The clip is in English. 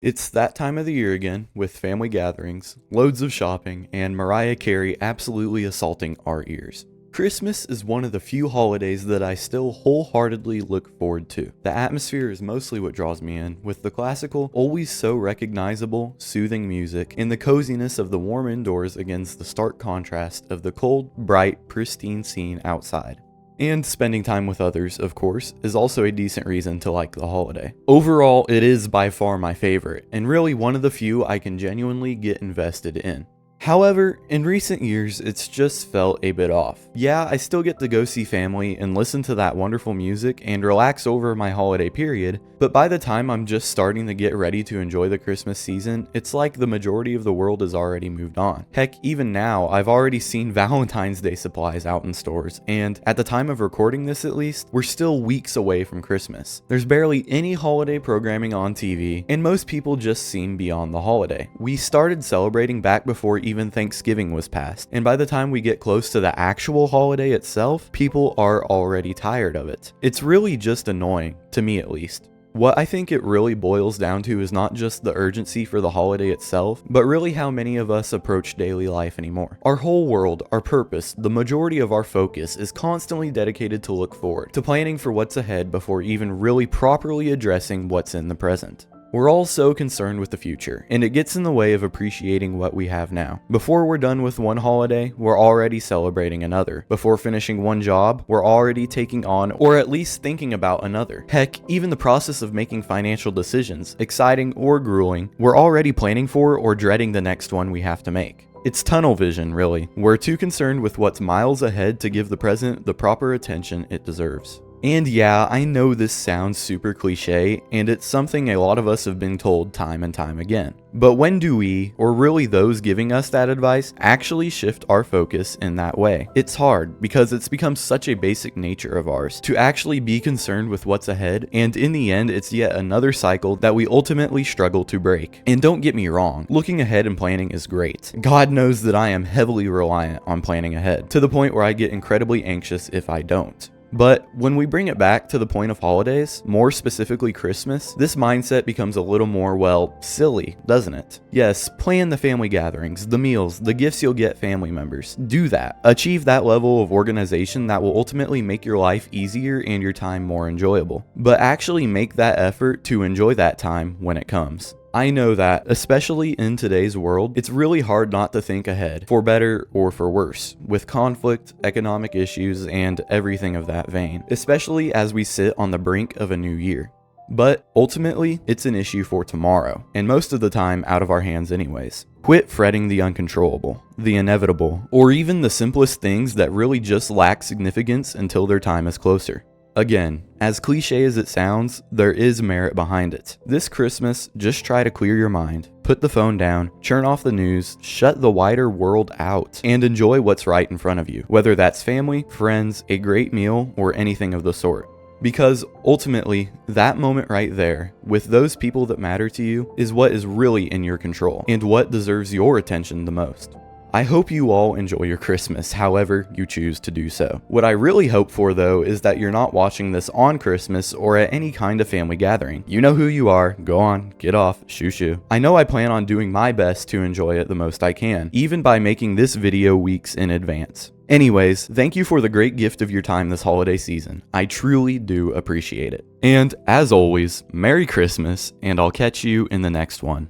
It's that time of the year again, with family gatherings, loads of shopping, and Mariah Carey absolutely assaulting our ears. Christmas is one of the few holidays that I still wholeheartedly look forward to. The atmosphere is mostly what draws me in, with the classical, always so recognizable, soothing music, and the coziness of the warm indoors against the stark contrast of the cold, bright, pristine scene outside. And spending time with others, of course, is also a decent reason to like the holiday. Overall, it is by far my favorite, and really one of the few I can genuinely get invested in. However, in recent years, it's just felt a bit off. Yeah, I still get to go see family and listen to that wonderful music and relax over my holiday period, but by the time I'm just starting to get ready to enjoy the Christmas season, it's like the majority of the world has already moved on. Heck, even now, I've already seen Valentine's Day supplies out in stores, and at the time of recording this at least, we're still weeks away from Christmas. There's barely any holiday programming on TV, and most people just seem beyond the holiday. We started celebrating back before even Thanksgiving was passed, and by the time we get close to the actual holiday itself, people are already tired of it. It's really just annoying, to me at least. What I think it really boils down to is not just the urgency for the holiday itself, but really how many of us approach daily life anymore. Our whole world, our purpose, the majority of our focus is constantly dedicated to look forward, to planning for what's ahead before even really properly addressing what's in the present. We're all so concerned with the future, and it gets in the way of appreciating what we have now. Before we're done with one holiday, we're already celebrating another. Before finishing one job, we're already taking on, or at least thinking about another. Heck, even the process of making financial decisions, exciting or grueling, we're already planning for or dreading the next one we have to make. It's tunnel vision, really. We're too concerned with what's miles ahead to give the present the proper attention it deserves. And yeah, I know this sounds super cliche, and it's something a lot of us have been told time and time again. But when do we, or really those giving us that advice, actually shift our focus in that way? It's hard, because it's become such a basic nature of ours to actually be concerned with what's ahead, and in the end, it's yet another cycle that we ultimately struggle to break. And don't get me wrong, looking ahead and planning is great. God knows that I am heavily reliant on planning ahead, to the point where I get incredibly anxious if I don't. But when we bring it back to the point of holidays, more specifically Christmas, this mindset becomes a little more, well, silly, doesn't it? Yes, plan the family gatherings, the meals, the gifts you'll get family members. Do that. Achieve that level of organization that will ultimately make your life easier and your time more enjoyable. But actually make that effort to enjoy that time when it comes. I know that, especially in today's world, it's really hard not to think ahead, for better or for worse, with conflict, economic issues, and everything of that vein, especially as we sit on the brink of a new year. But ultimately, it's an issue for tomorrow, and most of the time out of our hands anyways. Quit fretting the uncontrollable, the inevitable, or even the simplest things that really just lack significance until their time is closer. Again, as cliche as it sounds, there is merit behind it. This Christmas, just try to clear your mind, put the phone down, turn off the news, shut the wider world out, and enjoy what's right in front of you, whether that's family, friends, a great meal, or anything of the sort. Because ultimately, that moment right there, with those people that matter to you, is what is really in your control, and what deserves your attention the most. I hope you all enjoy your Christmas, however you choose to do so. What I really hope for, though, is that you're not watching this on Christmas or at any kind of family gathering. You know who you are. Go on, get off, shoo. I know I plan on doing my best to enjoy it the most I can, even by making this video weeks in advance. Anyways, thank you for the great gift of your time this holiday season. I truly do appreciate it. And as always, Merry Christmas, and I'll catch you in the next one.